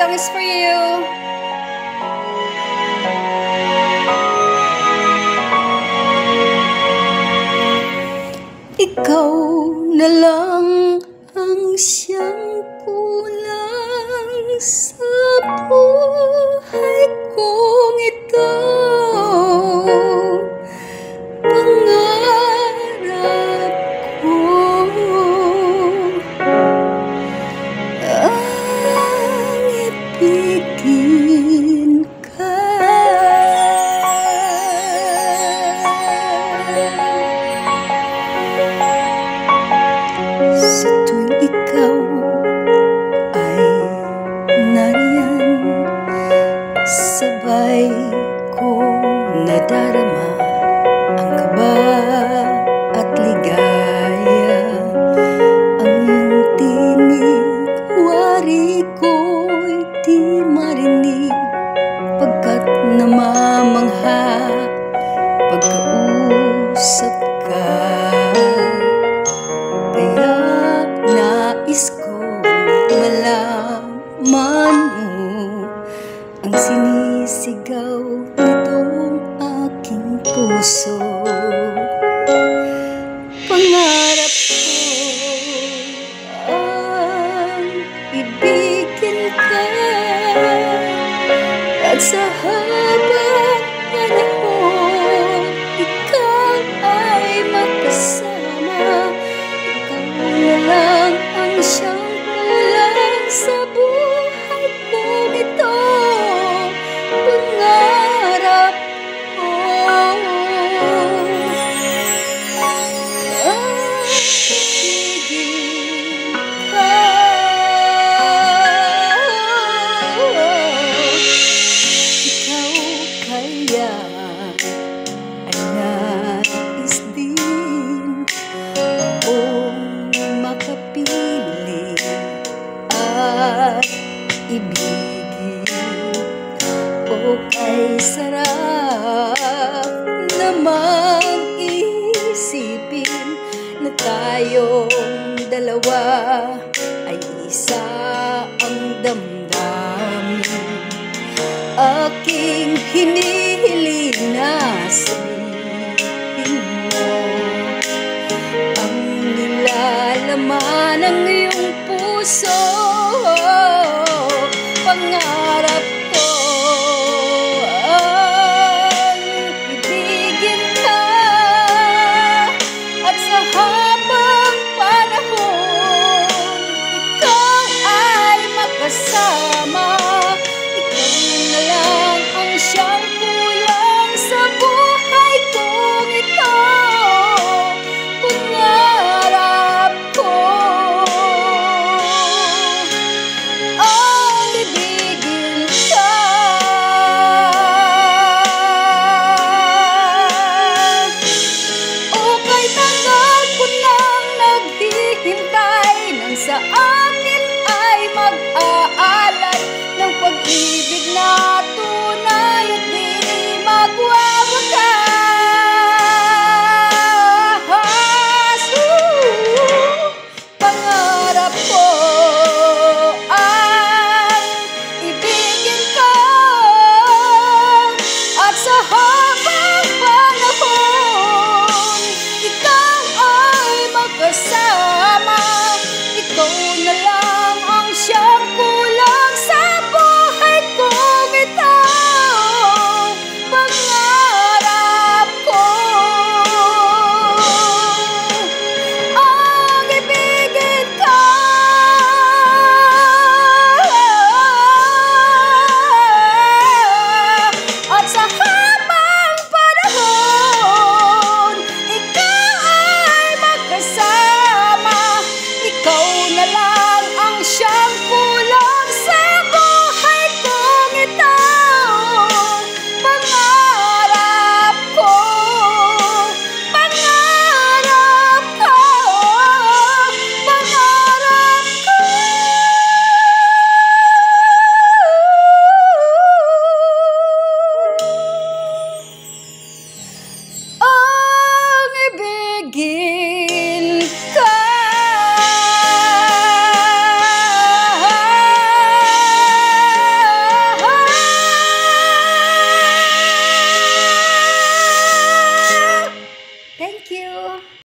song is for you. Ikaw na lang ang siyang kulang sa buhay kong ito. Pangarap ko ang ibigin ka. Sa tuwing ikaw ay nariyan, sabay ko nadarama ang kaba at ligaya. Ang iyong tinig, wari ko'y di marinig, pagkat namamangha pagkausap ka. Kaya nais ko malaman mo ang sinisigaw nitong aking puso. Pangarap ko ang ibigin ka, at sa habang panahon ikaw ay makasama. Ikaw na lang ang siyang kulang sa buhay kong ito. Pangarap ko ang ibigin ka. Ikaw kaya ay nais din kong makapili at ibigin. O kay sarap namang isipin na tayong dalawa ay isa ang damdamin. Aking hinihiling na sabihin mo ang nilalaman ng iyong puso. Pangarap ko ang ibigin ka, at sa habang panahon ikaw ay makasama. Ikaw na lang ang siyang kulang sa buhay kong ito. Pangarap ko ang ibigin ka. O kay tagal ko nang naghihintay nang sa akin ay mag-aalay ng pag-ibig na